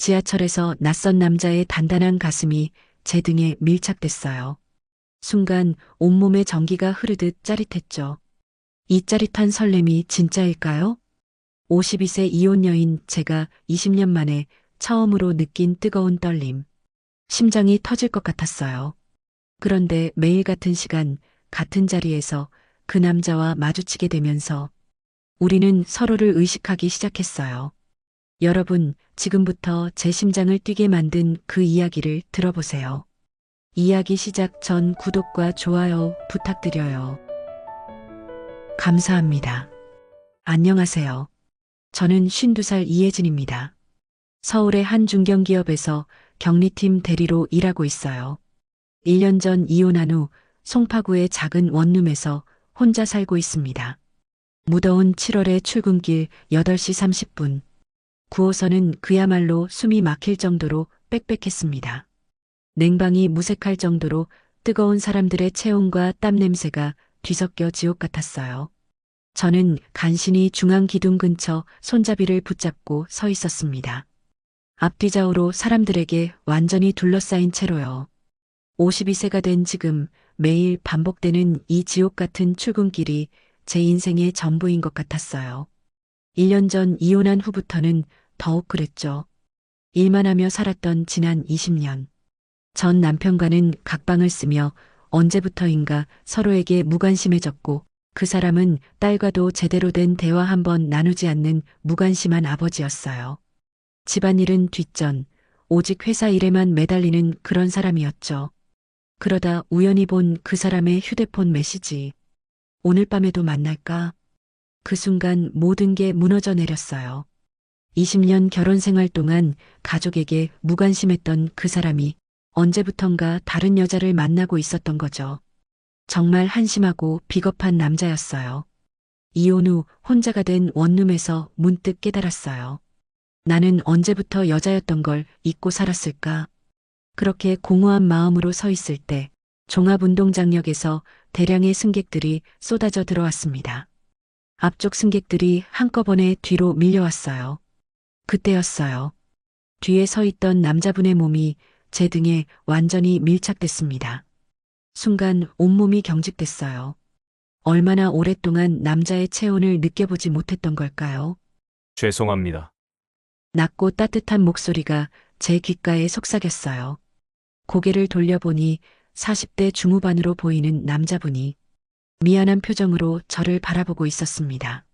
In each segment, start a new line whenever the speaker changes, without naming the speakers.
지하철에서 낯선 남자의 단단한 가슴이 제 등에 밀착됐어요. 순간 온몸에 전기가 흐르듯 짜릿했죠. 이 짜릿한 설렘이 진짜일까요? 52세 이혼 여인 제가 20년 만에 처음으로 느낀 뜨거운 떨림. 심장이 터질 것 같았어요. 그런데 매일 같은 시간, 같은 자리에서 그 남자와 마주치게 되면서 우리는 서로를 의식하기 시작했어요. 여러분, 지금부터 제 심장을 뛰게 만든 그 이야기를 들어보세요. 이야기 시작 전 구독과 좋아요 부탁드려요. 감사합니다. 안녕하세요. 저는 52살 이혜진입니다. 서울의 한 중견기업에서 격리팀 대리로 일하고 있어요. 1년 전 이혼한 후 송파구의 작은 원룸에서 혼자 살고 있습니다. 무더운 7월의 출근길 8시 30분. 9호선은 그야말로 숨이 막힐 정도로 빽빽했습니다. 냉방이 무색할 정도로 뜨거운 사람들의 체온과 땀 냄새가 뒤섞여 지옥 같았어요. 저는 간신히 중앙 기둥 근처 손잡이를 붙잡고 서 있었습니다. 앞뒤 좌우로 사람들에게 완전히 둘러싸인 채로요. 52세가 된 지금 매일 반복되는 이 지옥 같은 출근길이 제 인생의 전부인 것 같았어요. 1년 전 이혼한 후부터는 더욱 그랬죠. 일만 하며 살았던 지난 20년. 전 남편과는 각방을 쓰며 언제부터인가 서로에게 무관심해졌고 그 사람은 딸과도 제대로 된 대화 한번 나누지 않는 무관심한 아버지였어요. 집안일은 뒷전, 오직 회사 일에만 매달리는 그런 사람이었죠. 그러다 우연히 본 그 사람의 휴대폰 메시지. 오늘 밤에도 만날까? 그 순간 모든 게 무너져 내렸어요. 20년 결혼 생활 동안 가족에게 무관심했던 그 사람이 언제부턴가 다른 여자를 만나고 있었던 거죠. 정말 한심하고 비겁한 남자였어요. 이혼 후 혼자가 된 원룸에서 문득 깨달았어요. 나는 언제부터 여자였던 걸 잊고 살았을까? 그렇게 공허한 마음으로 서 있을 때 종합운동장역에서 대량의 승객들이 쏟아져 들어왔습니다. 앞쪽 승객들이 한꺼번에 뒤로 밀려왔어요. 그때였어요. 뒤에 서 있던 남자분의 몸이 제 등에 완전히 밀착됐습니다. 순간 온몸이 경직됐어요. 얼마나 오랫동안 남자의 체온을 느껴보지 못했던 걸까요?
죄송합니다.
낮고 따뜻한 목소리가 제 귓가에 속삭였어요. 고개를 돌려보니 40대 중후반으로 보이는 남자분이 미안한 표정으로 저를 바라보고 있었습니다.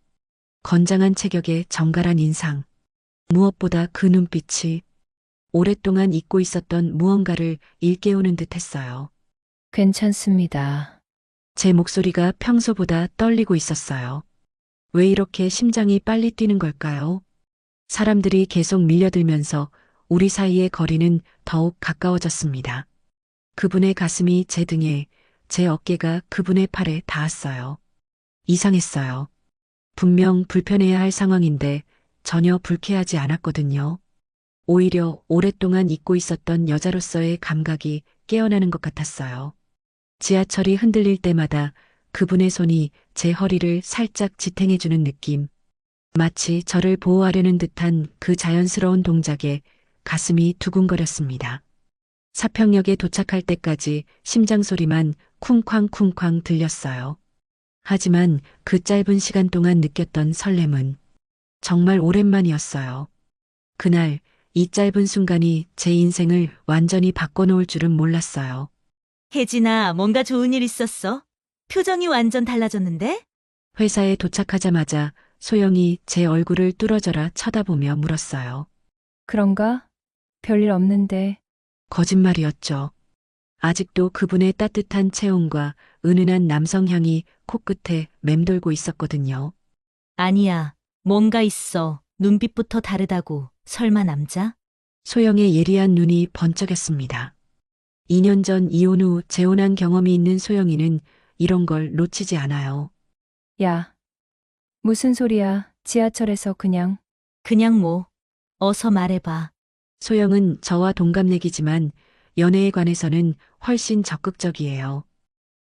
건장한 체격에 정갈한 인상. 무엇보다 그 눈빛이 오랫동안 잊고 있었던 무언가를 일깨우는 듯 했어요.
괜찮습니다.
제 목소리가 평소보다 떨리고 있었어요. 왜 이렇게 심장이 빨리 뛰는 걸까요? 사람들이 계속 밀려들면서 우리 사이의 거리는 더욱 가까워졌습니다. 그분의 가슴이 제 등에, 제 어깨가 그분의 팔에 닿았어요. 이상했어요. 분명 불편해야 할 상황인데 전혀 불쾌하지 않았거든요. 오히려 오랫동안 잊고 있었던 여자로서의 감각이 깨어나는 것 같았어요. 지하철이 흔들릴 때마다 그분의 손이 제 허리를 살짝 지탱해주는 느낌. 마치 저를 보호하려는 듯한 그 자연스러운 동작에 가슴이 두근거렸습니다. 사평역에 도착할 때까지 심장 소리만 쿵쾅쿵쾅 들렸어요. 하지만 그 짧은 시간 동안 느꼈던 설렘은 정말 오랜만이었어요. 그날 이 짧은 순간이 제 인생을 완전히 바꿔놓을 줄은 몰랐어요.
혜진아, 뭔가 좋은 일 있었어? 표정이 완전 달라졌는데?
회사에 도착하자마자 소영이 제 얼굴을 뚫어져라 쳐다보며 물었어요.
그런가? 별일 없는데.
거짓말이었죠. 아직도 그분의 따뜻한 체온과 은은한 남성향이 코끝에 맴돌고 있었거든요.
아니야, 뭔가 있어. 눈빛부터 다르다고. 설마 남자?
소영의 예리한 눈이 번쩍였습니다. 2년 전 이혼 후 재혼한 경험이 있는 소영이는 이런 걸 놓치지 않아요.
야, 무슨 소리야. 지하철에서 그냥.
그냥 뭐. 어서 말해봐.
소영은 저와 동갑내기지만 연애에 관해서는 훨씬 적극적이에요.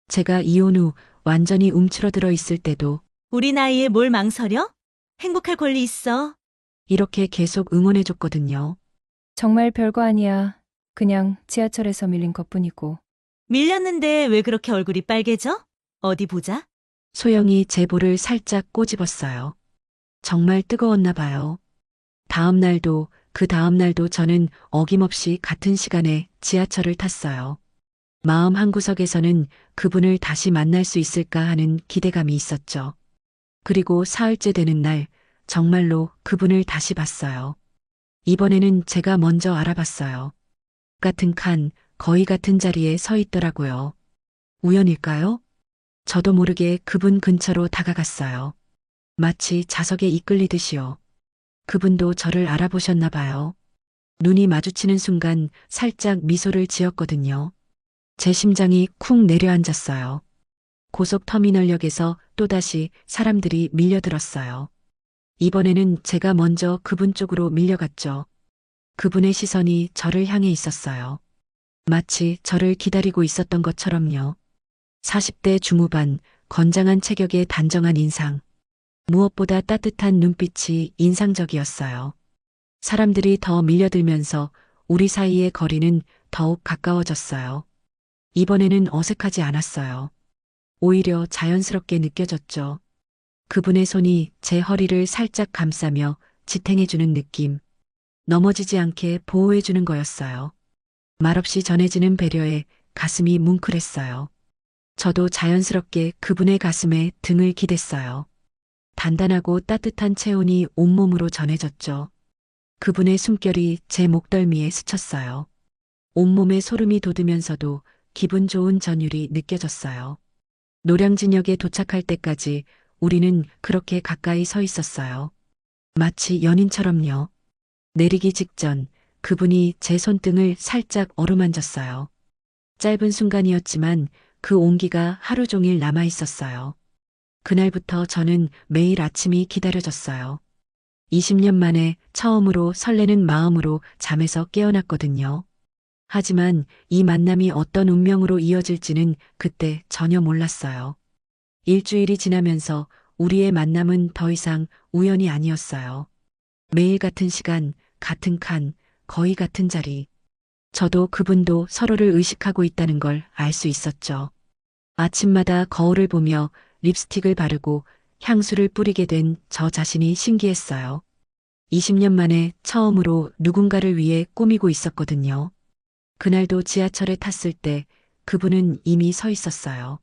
제가 이혼 후 완전히 움츠러들어 있을 때도
우리 나이에 뭘 망설여? 행복할 권리 있어.
이렇게 계속 응원해줬거든요.
정말 별거 아니야. 그냥 지하철에서 밀린 것뿐이고.
밀렸는데 왜 그렇게 얼굴이 빨개져? 어디 보자.
소영이 제 볼을 살짝 꼬집었어요. 정말 뜨거웠나 봐요. 다음 날도 그 다음 날도 저는 어김없이 같은 시간에 지하철을 탔어요. 마음 한구석에서는 그분을 다시 만날 수 있을까 하는 기대감이 있었죠. 그리고 사흘째 되는 날 정말로 그분을 다시 봤어요. 이번에는 제가 먼저 알아봤어요. 같은 칸, 거의 같은 자리에 서 있더라고요. 우연일까요? 저도 모르게 그분 근처로 다가갔어요. 마치 자석에 이끌리듯이요. 그분도 저를 알아보셨나 봐요. 눈이 마주치는 순간 살짝 미소를 지었거든요. 제 심장이 쿵 내려앉았어요. 고속터미널역에서 또다시 사람들이 밀려들었어요. 이번에는 제가 먼저 그분 쪽으로 밀려갔죠. 그분의 시선이 저를 향해 있었어요. 마치 저를 기다리고 있었던 것처럼요. 40대 중후반, 건장한 체격에 단정한 인상. 무엇보다 따뜻한 눈빛이 인상적이었어요. 사람들이 더 밀려들면서 우리 사이의 거리는 더욱 가까워졌어요. 이번에는 어색하지 않았어요. 오히려 자연스럽게 느껴졌죠. 그분의 손이 제 허리를 살짝 감싸며 지탱해주는 느낌. 넘어지지 않게 보호해주는 거였어요. 말없이 전해지는 배려에 가슴이 뭉클했어요. 저도 자연스럽게 그분의 가슴에 등을 기댔어요. 단단하고 따뜻한 체온이 온몸으로 전해졌죠. 그분의 숨결이 제 목덜미에 스쳤어요. 온몸에 소름이 돋으면서도 기분 좋은 전율이 느껴졌어요. 노량진역에 도착할 때까지 우리는 그렇게 가까이 서 있었어요. 마치 연인처럼요. 내리기 직전 그분이 제 손등을 살짝 어루만졌어요. 짧은 순간이었지만 그 온기가 하루 종일 남아 있었어요. 그날부터 저는 매일 아침이 기다려졌어요. 20년 만에 처음으로 설레는 마음으로 잠에서 깨어났거든요. 하지만 이 만남이 어떤 운명으로 이어질지는 그때 전혀 몰랐어요. 일주일이 지나면서 우리의 만남은 더 이상 우연이 아니었어요. 매일 같은 시간, 같은 칸, 거의 같은 자리. 저도 그분도 서로를 의식하고 있다는 걸 알 수 있었죠. 아침마다 거울을 보며 립스틱을 바르고 향수를 뿌리게 된 저 자신이 신기했어요. 20년 만에 처음으로 누군가를 위해 꾸미고 있었거든요. 그날도 지하철에 탔을 때 그분은 이미 서 있었어요.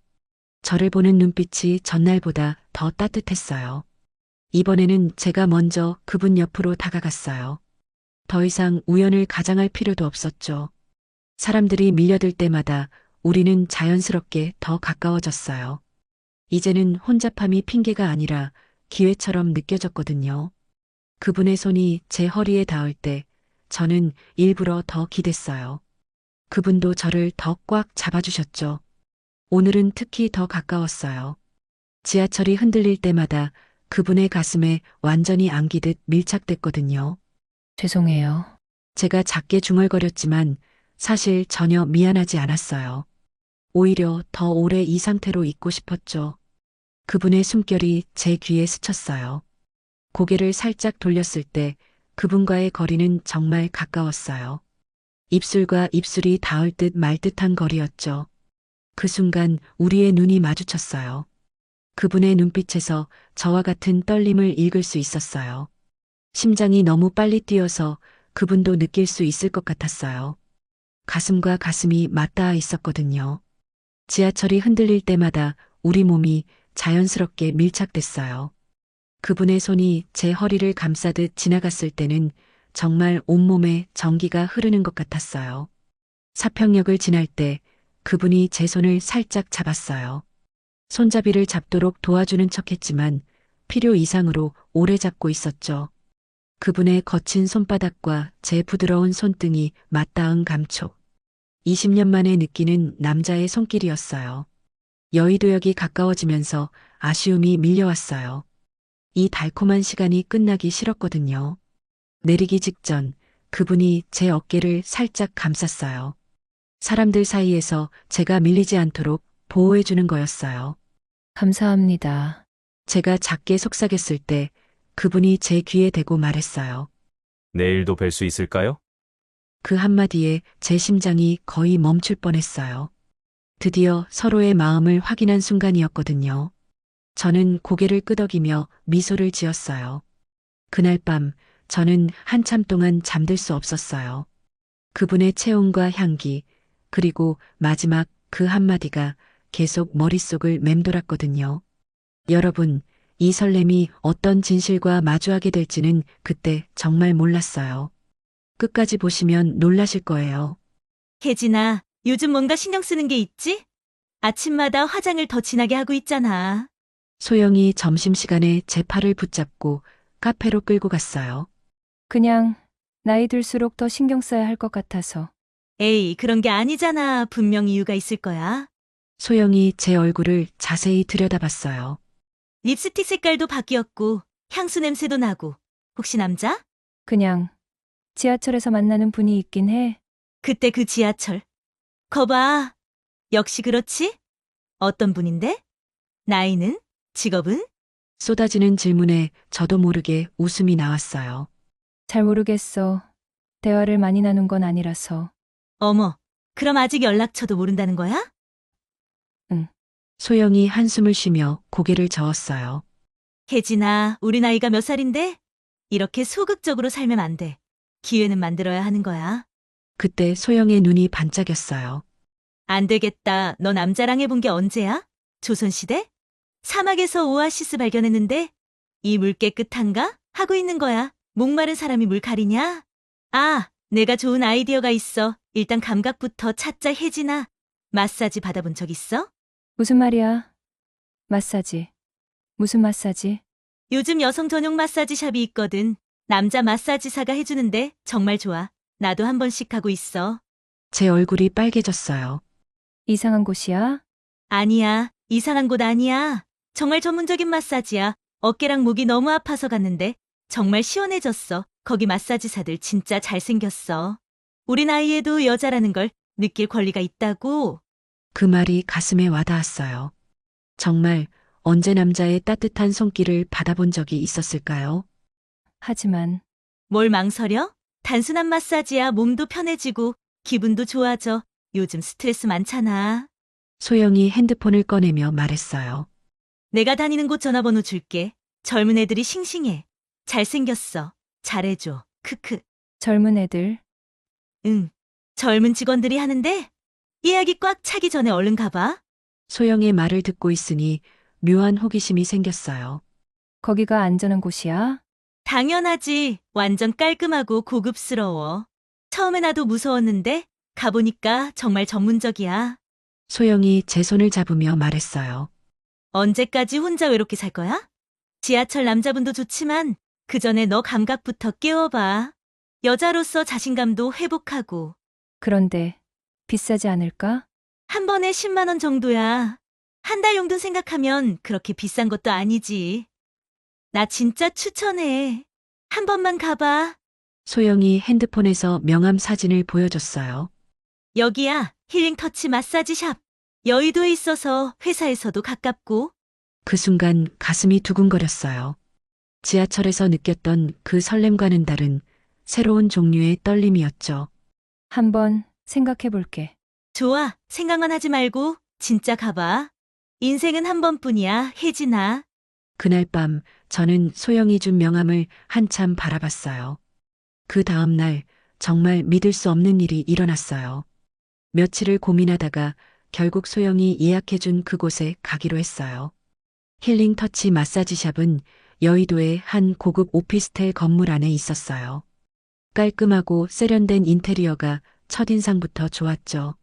저를 보는 눈빛이 전날보다 더 따뜻했어요. 이번에는 제가 먼저 그분 옆으로 다가갔어요. 더 이상 우연을 가장할 필요도 없었죠. 사람들이 밀려들 때마다 우리는 자연스럽게 더 가까워졌어요. 이제는 혼잡함이 핑계가 아니라 기회처럼 느껴졌거든요. 그분의 손이 제 허리에 닿을 때 저는 일부러 더 기댔어요. 그분도 저를 더 꽉 잡아주셨죠. 오늘은 특히 더 가까웠어요. 지하철이 흔들릴 때마다 그분의 가슴에 완전히 안기듯 밀착됐거든요.
죄송해요.
제가 작게 중얼거렸지만 사실 전혀 미안하지 않았어요. 오히려 더 오래 이 상태로 있고 싶었죠. 그분의 숨결이 제 귀에 스쳤어요. 고개를 살짝 돌렸을 때 그분과의 거리는 정말 가까웠어요. 입술과 입술이 닿을 듯 말 듯한 거리였죠. 그 순간 우리의 눈이 마주쳤어요. 그분의 눈빛에서 저와 같은 떨림을 읽을 수 있었어요. 심장이 너무 빨리 뛰어서 그분도 느낄 수 있을 것 같았어요. 가슴과 가슴이 맞닿아 있었거든요. 지하철이 흔들릴 때마다 우리 몸이 자연스럽게 밀착됐어요. 그분의 손이 제 허리를 감싸듯 지나갔을 때는 정말 온몸에 전기가 흐르는 것 같았어요. 사평역을 지날 때 그분이 제 손을 살짝 잡았어요. 손잡이를 잡도록 도와주는 척했지만 필요 이상으로 오래 잡고 있었죠. 그분의 거친 손바닥과 제 부드러운 손등이 맞닿은 감촉. 20년 만에 느끼는 남자의 손길이었어요. 여의도역이 가까워지면서 아쉬움이 밀려왔어요. 이 달콤한 시간이 끝나기 싫었거든요. 내리기 직전 그분이 제 어깨를 살짝 감쌌어요. 사람들 사이에서 제가 밀리지 않도록 보호해주는 거였어요.
감사합니다.
제가 작게 속삭였을 때 그분이 제 귀에 대고 말했어요.
내일도 뵐 수 있을까요?
그 한마디에 제 심장이 거의 멈출 뻔했어요. 드디어 서로의 마음을 확인한 순간이었거든요. 저는 고개를 끄덕이며 미소를 지었어요. 그날 밤 저는 한참 동안 잠들 수 없었어요. 그분의 체온과 향기, 그리고 마지막 그 한마디가 계속 머릿속을 맴돌았거든요. 여러분, 이 설렘이 어떤 진실과 마주하게 될지는 그때 정말 몰랐어요. 끝까지 보시면 놀라실 거예요.
혜진아, 요즘 뭔가 신경 쓰는 게 있지? 아침마다 화장을 더 진하게 하고 있잖아.
소영이 점심시간에 제 팔을 붙잡고 카페로 끌고 갔어요.
그냥 나이 들수록 더 신경 써야 할 것 같아서.
에이, 그런 게 아니잖아. 분명 이유가 있을 거야.
소영이 제 얼굴을 자세히 들여다봤어요.
립스틱 색깔도 바뀌었고, 향수 냄새도 나고. 혹시 남자?
그냥 지하철에서 만나는 분이 있긴 해.
그때 그 지하철. 거봐. 역시 그렇지? 어떤 분인데? 나이는? 직업은?
쏟아지는 질문에 저도 모르게 웃음이 나왔어요.
잘 모르겠어. 대화를 많이 나눈 건 아니라서.
어머, 그럼 아직 연락처도 모른다는 거야?
소영이 한숨을 쉬며 고개를 저었어요.
혜진아, 우리 나이가 몇 살인데? 이렇게 소극적으로 살면 안 돼. 기회는 만들어야 하는 거야.
그때 소영의 눈이 반짝였어요.
안 되겠다. 너 남자랑 해본 게 언제야? 조선시대? 사막에서 오아시스 발견했는데? 이 물 깨끗한가? 하고 있는 거야. 목마른 사람이 물 가리냐? 아, 내가 좋은 아이디어가 있어. 일단 감각부터 찾자, 혜진아. 마사지 받아본 적 있어?
무슨 말이야? 마사지. 무슨 마사지?
요즘 여성 전용 마사지 샵이 있거든. 남자 마사지사가 해주는데 정말 좋아. 나도 한 번씩 하고 있어.
제 얼굴이 빨개졌어요.
이상한 곳이야?
아니야, 이상한 곳 아니야. 정말 전문적인 마사지야. 어깨랑 목이 너무 아파서 갔는데 정말 시원해졌어. 거기 마사지사들 진짜 잘생겼어. 우리 나이에도 여자라는 걸 느낄 권리가 있다고.
그 말이 가슴에 와닿았어요. 정말 언제 남자의 따뜻한 손길을 받아본 적이 있었을까요?
하지만
뭘 망설여? 단순한 마사지야. 몸도 편해지고 기분도 좋아져. 요즘 스트레스 많잖아.
소영이 핸드폰을 꺼내며 말했어요.
내가 다니는 곳 전화번호 줄게. 젊은 애들이 싱싱해. 잘생겼어. 잘해줘. 크크.
젊은 애들.
응. 젊은 직원들이 하는데 예약이 꽉 차기 전에 얼른 가봐.
소영의 말을 듣고 있으니 묘한 호기심이 생겼어요.
거기가 안전한 곳이야?
당연하지. 완전 깔끔하고 고급스러워. 처음에 나도 무서웠는데 가보니까 정말 전문적이야.
소영이 제 손을 잡으며 말했어요.
언제까지 혼자 외롭게 살 거야? 지하철 남자분도 좋지만 그 전에 너 감각부터 깨워봐. 여자로서 자신감도 회복하고.
그런데 비싸지 않을까?
한 번에 10만 원 정도야. 한 달 용돈 생각하면 그렇게 비싼 것도 아니지. 나 진짜 추천해. 한 번만 가봐.
소영이 핸드폰에서 명함 사진을 보여줬어요.
여기야, 힐링 터치 마사지 샵. 여의도에 있어서 회사에서도 가깝고.
그 순간 가슴이 두근거렸어요. 지하철에서 느꼈던 그 설렘과는 다른 새로운 종류의 떨림이었죠.
한번 생각해 볼게.
좋아, 생각만 하지 말고 진짜 가봐. 인생은 한 번뿐이야, 혜진아.
그날 밤 저는 소영이 준 명함을 한참 바라봤어요. 그 다음 날 정말 믿을 수 없는 일이 일어났어요. 며칠을 고민하다가 결국 소영이 예약해준 그곳에 가기로 했어요. 힐링 터치 마사지샵은 여의도의 한 고급 오피스텔 건물 안에 있었어요. 깔끔하고 세련된 인테리어가 첫인상부터 좋았죠.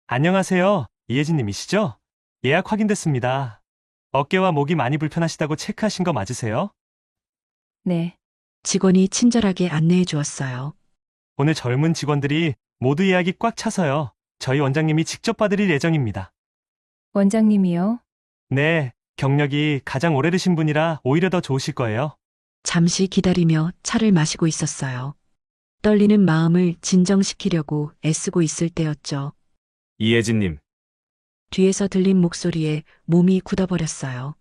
안녕하세요. 이혜진님이시죠? 예약 확인됐습니다. 어깨와 목이 많이 불편하시다고 체크하신 거 맞으세요?
네.
직원이 친절하게 안내해 주었어요.
오늘 젊은 직원들이 모두 예약이 꽉 차서요. 저희 원장님이 직접 봐드릴 예정입니다.
원장님이요?
네, 경력이 가장 오래되신 분이라 오히려 더 좋으실 거예요.
잠시 기다리며 차를 마시고 있었어요. 떨리는 마음을 진정시키려고 애쓰고 있을 때였죠.
이혜진님,
뒤에서 들린 목소리에 몸이 굳어버렸어요.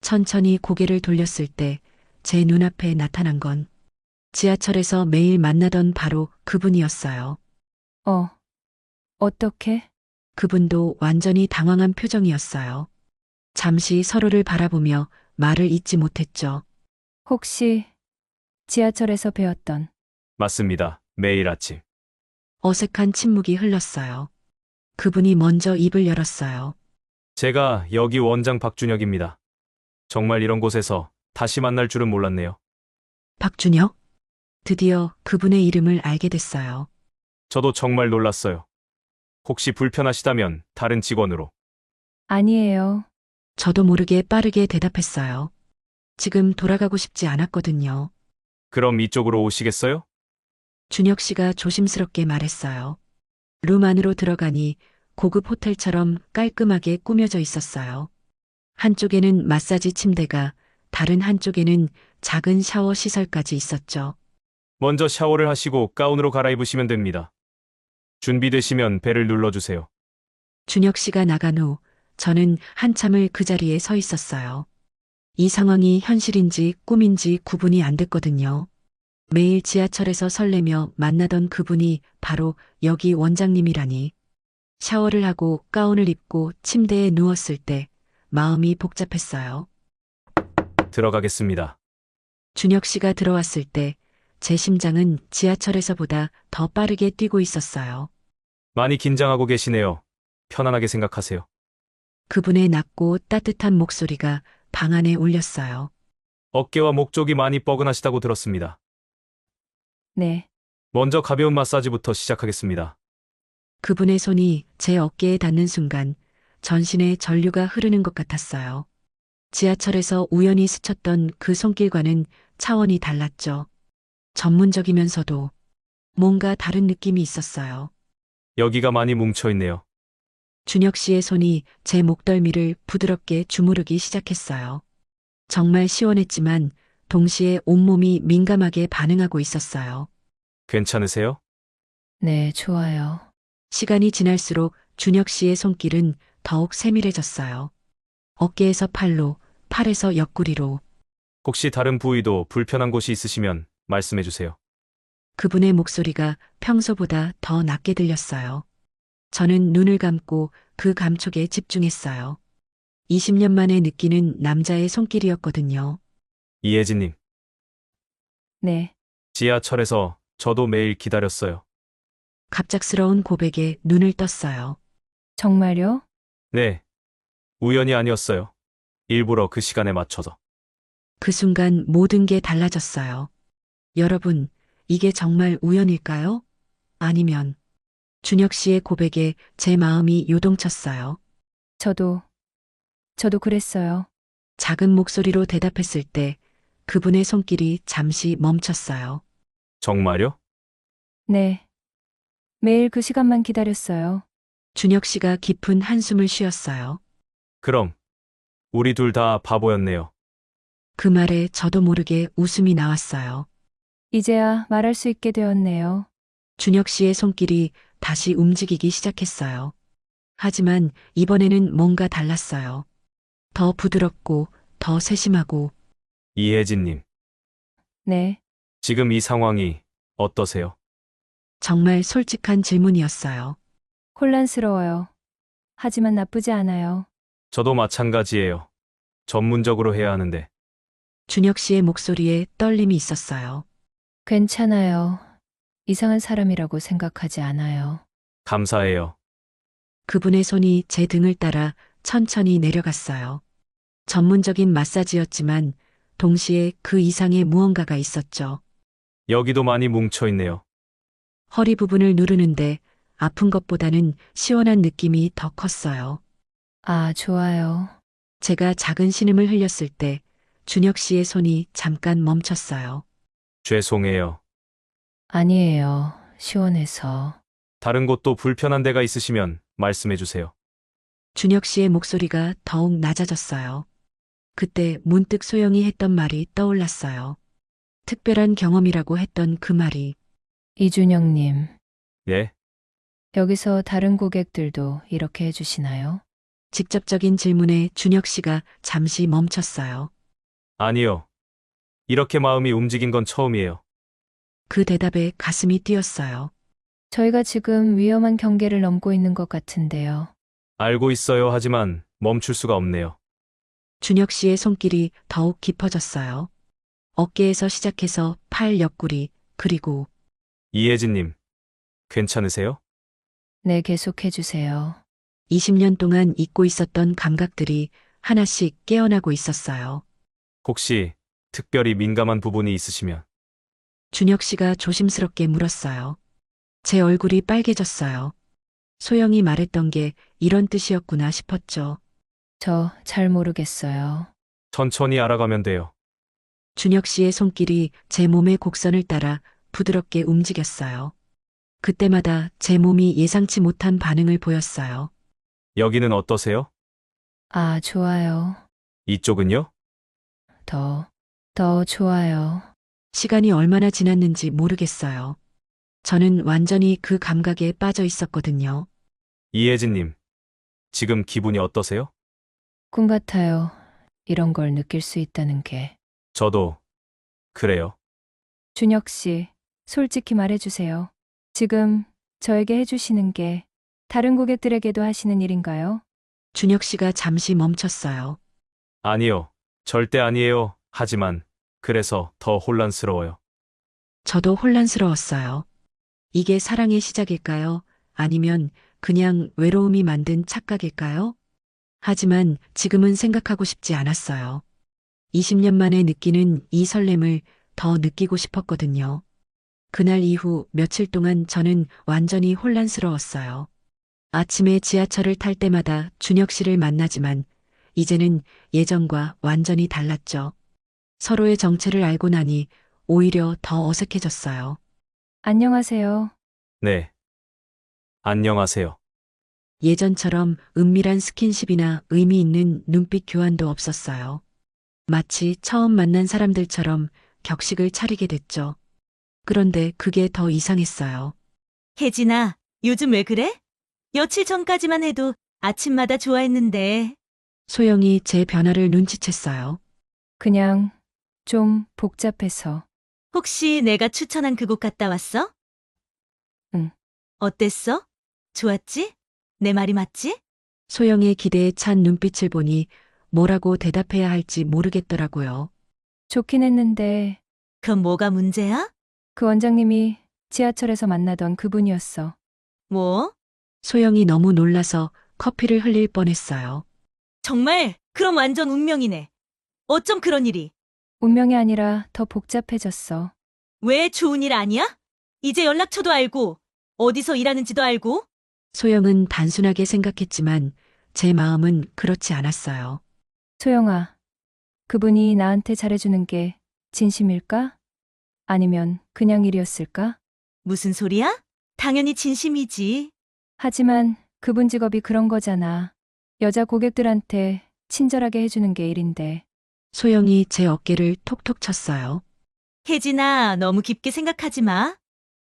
천천히 고개를 돌렸을 때 제 눈앞에 나타난 건 지하철에서 매일 만나던 바로 그분이었어요.
어떻게?
그분도 완전히 당황한 표정이었어요. 잠시 서로를 바라보며 말을 잇지 못했죠.
혹시 지하철에서 배웠던
맞습니다. 매일 아침.
어색한 침묵이 흘렀어요. 그분이 먼저 입을 열었어요.
제가 여기 원장 박준혁입니다. 정말 이런 곳에서 다시 만날 줄은 몰랐네요.
박준혁? 드디어 그분의 이름을 알게 됐어요.
저도 정말 놀랐어요. 혹시 불편하시다면 다른 직원으로.
아니에요.
저도 모르게 빠르게 대답했어요. 지금 돌아가고 싶지 않았거든요.
그럼 이쪽으로 오시겠어요?
준혁 씨가 조심스럽게 말했어요. 룸 안으로 들어가니 고급 호텔처럼 깔끔하게 꾸며져 있었어요. 한쪽에는 마사지 침대가, 다른 한쪽에는 작은 샤워 시설까지 있었죠.
먼저 샤워를 하시고 가운으로 갈아입으시면 됩니다. 준비되시면 벨을 눌러주세요.
준혁 씨가 나간 후 저는 한참을 그 자리에 서 있었어요. 이 상황이 현실인지 꿈인지 구분이 안 됐거든요. 매일 지하철에서 설레며 만나던 그분이 바로 여기 원장님이라니. 샤워를 하고 가운을 입고 침대에 누웠을 때 마음이 복잡했어요.
들어가겠습니다.
준혁 씨가 들어왔을 때 제 심장은 지하철에서보다 더 빠르게 뛰고 있었어요.
많이 긴장하고 계시네요. 편안하게 생각하세요.
그분의 낮고 따뜻한 목소리가 방 안에 울렸어요.
어깨와 목 쪽이 많이 뻐근하시다고 들었습니다.
네.
먼저 가벼운 마사지부터 시작하겠습니다.
그분의 손이 제 어깨에 닿는 순간 전신에 전류가 흐르는 것 같았어요. 지하철에서 우연히 스쳤던 그 손길과는 차원이 달랐죠. 전문적이면서도 뭔가 다른 느낌이 있었어요.
여기가 많이 뭉쳐있네요.
준혁 씨의 손이 제 목덜미를 부드럽게 주무르기 시작했어요. 정말 시원했지만 동시에 온몸이 민감하게 반응하고 있었어요.
괜찮으세요?
네, 좋아요.
시간이 지날수록 준혁 씨의 손길은 더욱 세밀해졌어요. 어깨에서 팔로, 팔에서 옆구리로.
혹시 다른 부위도 불편한 곳이 있으시면 말씀해 주세요.
그분의 목소리가 평소보다 더 낮게 들렸어요. 저는 눈을 감고 그 감촉에 집중했어요. 20년 만에 느끼는 남자의 손길이었거든요.
이혜진님,
네.
지하철에서 저도 매일 기다렸어요.
갑작스러운 고백에 눈을 떴어요.
정말요?
네. 우연이 아니었어요. 일부러 그 시간에 맞춰서.
그 순간 모든 게 달라졌어요. 여러분, 이게 정말 우연일까요? 아니면 준혁 씨의 고백에 제 마음이 요동쳤어요.
저도 그랬어요.
작은 목소리로 대답했을 때 그분의 손길이 잠시 멈췄어요.
정말요?
네. 매일 그 시간만 기다렸어요.
준혁 씨가 깊은 한숨을 쉬었어요.
그럼 우리 둘 다 바보였네요.
그 말에 저도 모르게 웃음이 나왔어요.
이제야 말할 수 있게 되었네요.
준혁 씨의 손길이 다시 움직이기 시작했어요. 하지만 이번에는 뭔가 달랐어요. 더 부드럽고 더 세심하고
이혜진님,
네.
지금 이 상황이 어떠세요?
정말 솔직한 질문이었어요.
혼란스러워요. 하지만 나쁘지 않아요.
저도 마찬가지예요. 전문적으로 해야 하는데.
준혁 씨의 목소리에 떨림이 있었어요.
괜찮아요. 이상한 사람이라고 생각하지 않아요.
감사해요.
그분의 손이 제 등을 따라 천천히 내려갔어요. 전문적인 마사지였지만 동시에 그 이상의 무언가가 있었죠.
여기도 많이 뭉쳐있네요.
허리 부분을 누르는데 아픈 것보다는 시원한 느낌이 더 컸어요.
아, 좋아요.
제가 작은 신음을 흘렸을 때 준혁 씨의 손이 잠깐 멈췄어요.
죄송해요.
아니에요. 시원해서.
다른 곳도 불편한 데가 있으시면 말씀해 주세요.
준혁 씨의 목소리가 더욱 낮아졌어요. 그때 문득 소영이 했던 말이 떠올랐어요. 특별한 경험이라고 했던 그 말이
이준영님,
예?
여기서 다른 고객들도 이렇게 해주시나요?
직접적인 질문에 준혁 씨가 잠시 멈췄어요.
아니요. 이렇게 마음이 움직인 건 처음이에요.
그 대답에 가슴이 뛰었어요.
저희가 지금 위험한 경계를 넘고 있는 것 같은데요.
알고 있어요. 하지만 멈출 수가 없네요.
준혁 씨의 손길이 더욱 깊어졌어요. 어깨에서 시작해서 팔 옆구리, 그리고
이혜진님, 괜찮으세요?
네, 계속해주세요.
20년 동안 잊고 있었던 감각들이 하나씩 깨어나고 있었어요.
혹시 특별히 민감한 부분이 있으시면
준혁 씨가 조심스럽게 물었어요. 제 얼굴이 빨개졌어요. 소영이 말했던 게 이런 뜻이었구나 싶었죠.
저 잘 모르겠어요.
천천히 알아가면 돼요.
준혁 씨의 손길이 제 몸의 곡선을 따라 부드럽게 움직였어요. 그때마다 제 몸이 예상치 못한 반응을 보였어요.
여기는 어떠세요?
아, 좋아요.
이쪽은요?
더 좋아요.
시간이 얼마나 지났는지 모르겠어요. 저는 완전히 그 감각에 빠져 있었거든요.
이혜진님, 지금 기분이 어떠세요?
꿈 같아요. 이런 걸 느낄 수 있다는 게.
저도 그래요.
준혁 씨, 솔직히 말해주세요. 지금 저에게 해주시는 게 다른 고객들에게도 하시는 일인가요?
준혁 씨가 잠시 멈췄어요.
아니요. 절대 아니에요. 하지만 그래서 더 혼란스러워요.
저도 혼란스러웠어요. 이게 사랑의 시작일까요? 아니면 그냥 외로움이 만든 착각일까요? 하지만 지금은 생각하고 싶지 않았어요. 20년 만에 느끼는 이 설렘을 더 느끼고 싶었거든요. 그날 이후 며칠 동안 저는 완전히 혼란스러웠어요. 아침에 지하철을 탈 때마다 준혁 씨를 만나지만 이제는 예전과 완전히 달랐죠. 서로의 정체를 알고 나니 오히려 더 어색해졌어요.
안녕하세요.
네. 안녕하세요.
예전처럼 은밀한 스킨십이나 의미 있는 눈빛 교환도 없었어요. 마치 처음 만난 사람들처럼 격식을 차리게 됐죠. 그런데 그게 더 이상했어요.
혜진아, 요즘 왜 그래? 며칠 전까지만 해도 아침마다 좋아했는데.
소영이 제 변화를 눈치챘어요.
그냥 좀 복잡해서.
혹시 내가 추천한 그곳 갔다 왔어?
응.
어땠어? 좋았지? 내 말이 맞지?
소영의 기대에 찬 눈빛을 보니 뭐라고 대답해야 할지 모르겠더라고요.
좋긴 했는데
그럼 뭐가 문제야?
그 원장님이 지하철에서 만나던 그분이었어.
뭐?
소영이 너무 놀라서 커피를 흘릴 뻔했어요.
정말? 그럼 완전 운명이네. 어쩜 그런 일이?
운명이 아니라 더 복잡해졌어.
왜 좋은 일 아니야? 이제 연락처도 알고, 어디서 일하는지도 알고.
소영은 단순하게 생각했지만 제 마음은 그렇지 않았어요.
소영아, 그분이 나한테 잘해주는 게 진심일까? 아니면 그냥 일이었을까?
무슨 소리야? 당연히 진심이지.
하지만 그분 직업이 그런 거잖아. 여자 고객들한테 친절하게 해주는 게 일인데.
소영이 제 어깨를 톡톡 쳤어요.
혜진아, 너무 깊게 생각하지 마.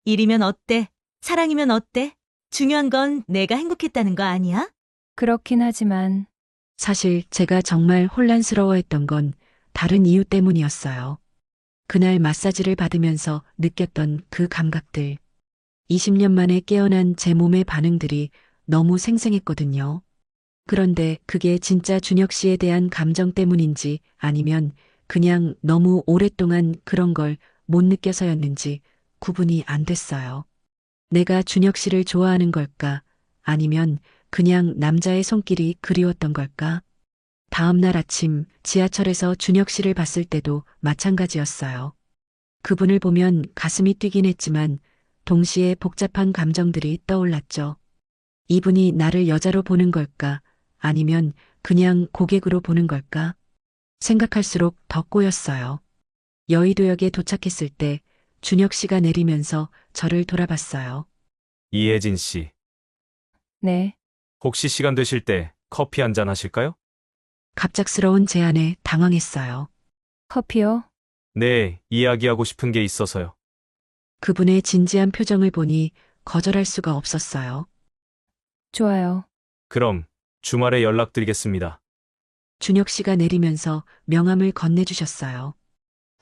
일이면 어때? 사랑이면 어때? 중요한 건 내가 행복했다는 거 아니야?
그렇긴 하지만
사실 제가 정말 혼란스러워했던 건 다른 이유 때문이었어요. 그날 마사지를 받으면서 느꼈던 그 감각들. 20년 만에 깨어난 제 몸의 반응들이 너무 생생했거든요. 그런데 그게 진짜 준혁 씨에 대한 감정 때문인지 아니면 그냥 너무 오랫동안 그런 걸 못 느껴서였는지 구분이 안 됐어요. 내가 준혁 씨를 좋아하는 걸까? 아니면 그냥 남자의 손길이 그리웠던 걸까? 다음 날 아침 지하철에서 준혁 씨를 봤을 때도 마찬가지였어요. 그분을 보면 가슴이 뛰긴 했지만 동시에 복잡한 감정들이 떠올랐죠. 이분이 나를 여자로 보는 걸까? 아니면 그냥 고객으로 보는 걸까? 생각할수록 더 꼬였어요. 여의도역에 도착했을 때 준혁 씨가 내리면서 저를 돌아봤어요.
이혜진 씨,
네,
혹시 시간 되실 때 커피 한 잔 하실까요?
갑작스러운 제안에 당황했어요.
커피요?
네, 이야기하고 싶은 게 있어서요.
그분의 진지한 표정을 보니 거절할 수가 없었어요.
좋아요.
그럼 주말에 연락드리겠습니다.
준혁 씨가 내리면서 명함을 건네주셨어요.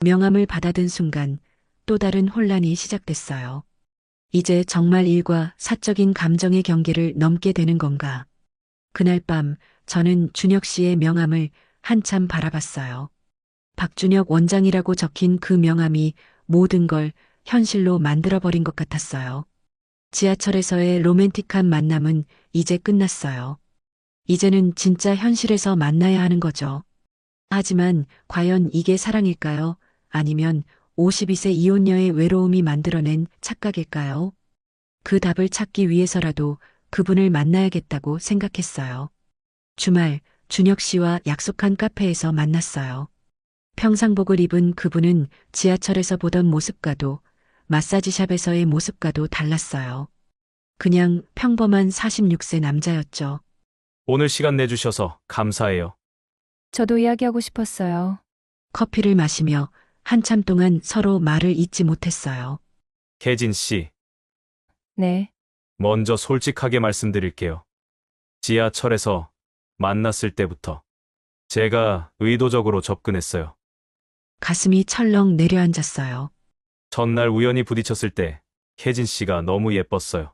명함을 받아든 순간 또 다른 혼란이 시작됐어요. 이제 정말 일과 사적인 감정의 경계를 넘게 되는 건가? 그날 밤 저는 준혁 씨의 명함을 한참 바라봤어요. 박준혁 원장이라고 적힌 그 명함이 모든 걸 현실로 만들어버린 것 같았어요. 지하철에서의 로맨틱한 만남은 이제 끝났어요. 이제는 진짜 현실에서 만나야 하는 거죠. 하지만 과연 이게 사랑일까요? 아니면 52세 이혼녀의 외로움이 만들어낸 착각일까요? 그 답을 찾기 위해서라도 그분을 만나야겠다고 생각했어요. 주말 준혁 씨와 약속한 카페에서 만났어요. 평상복을 입은 그분은 지하철에서 보던 모습과도 마사지샵에서의 모습과도 달랐어요. 그냥 평범한 46세 남자였죠.
오늘 시간 내주셔서 감사해요.
저도 이야기하고 싶었어요.
커피를 마시며 한참 동안 서로 말을 잇지 못했어요.
혜진 씨,
네,
먼저 솔직하게 말씀드릴게요. 지하철에서 만났을 때부터 제가 의도적으로 접근했어요.
가슴이 철렁 내려앉았어요.
전날 우연히 부딪혔을 때 혜진 씨가 너무 예뻤어요.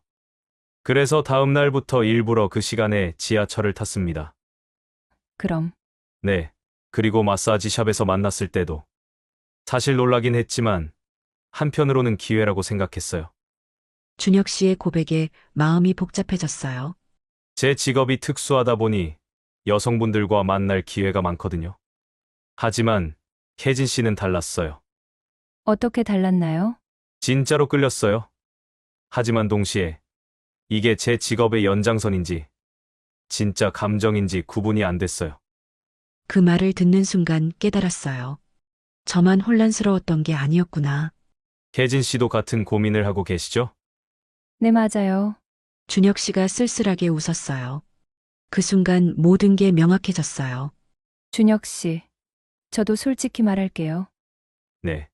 그래서 다음 날부터 일부러 그 시간에 지하철을 탔습니다.
그럼.
네. 그리고 마사지샵에서 만났을 때도 사실 놀라긴 했지만 한편으로는 기회라고 생각했어요.
준혁 씨의 고백에 마음이 복잡해졌어요.
제 직업이 특수하다 보니 여성분들과 만날 기회가 많거든요. 하지만 혜진 씨는 달랐어요.
어떻게 달랐나요?
진짜로 끌렸어요. 하지만 동시에 이게 제 직업의 연장선인지 진짜 감정인지 구분이 안 됐어요.
그 말을 듣는 순간 깨달았어요. 저만 혼란스러웠던 게 아니었구나.
혜진 씨도 같은 고민을 하고 계시죠?
네, 맞아요.
준혁 씨가 쓸쓸하게 웃었어요. 그 순간 모든 게 명확해졌어요.
준혁 씨, 저도 솔직히 말할게요.
네.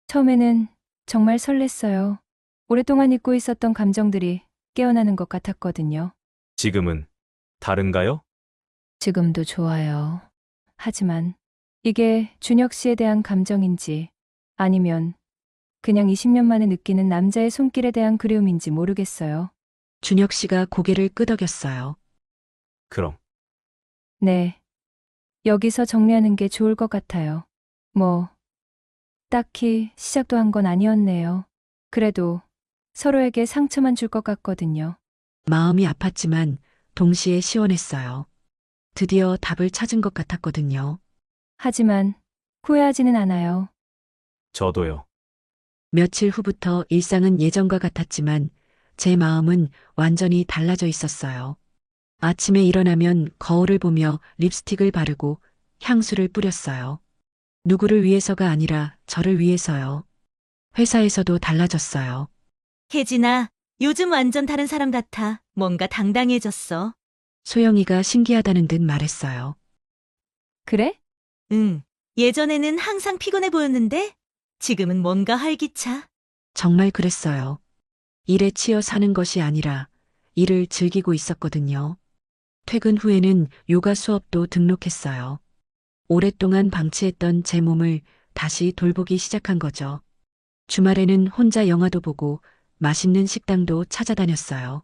처음에는 정말 설렜어요. 오랫동안 잊고 있었던 감정들이 깨어나는 것 같았거든요.
지금은 다른가요?
지금도 좋아요. 하지만 이게 준혁 씨에 대한 감정인지 아니면 그냥 20년 만에 느끼는 남자의 손길에 대한 그리움인지 모르겠어요.
준혁 씨가 고개를 끄덕였어요.
그럼
네. 여기서 정리하는 게 좋을 것 같아요. 뭐, 딱히 시작도 한 건 아니었네요. 그래도 서로에게 상처만 줄 것 같거든요.
마음이 아팠지만 동시에 시원했어요. 드디어 답을 찾은 것 같았거든요.
하지만 후회하지는 않아요.
저도요.
며칠 후부터 일상은 예전과 같았지만 제 마음은 완전히 달라져 있었어요. 아침에 일어나면 거울을 보며 립스틱을 바르고 향수를 뿌렸어요. 누구를 위해서가 아니라 저를 위해서요. 회사에서도 달라졌어요.
혜진아, 요즘 완전 다른 사람 같아. 뭔가 당당해졌어.
소영이가 신기하다는 듯 말했어요.
그래?
응. 예전에는 항상 피곤해 보였는데 지금은 뭔가 활기차.
정말 그랬어요. 일에 치여 사는 것이 아니라 일을 즐기고 있었거든요. 퇴근 후에는 요가 수업도 등록했어요. 오랫동안 방치했던 제 몸을 다시 돌보기 시작한 거죠. 주말에는 혼자 영화도 보고 맛있는 식당도 찾아다녔어요.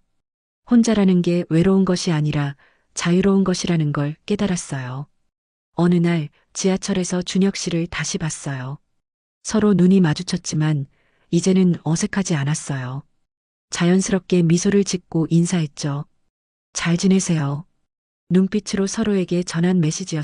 혼자라는 게 외로운 것이 아니라 자유로운 것이라는 걸 깨달았어요. 어느 날 지하철에서 준혁 씨를 다시 봤어요. 서로 눈이 마주쳤지만 이제는 어색하지 않았어요. 자연스럽게 미소를 짓고 인사했죠. 잘 지내세요. 눈빛으로 서로에게 전한 메시지였어요.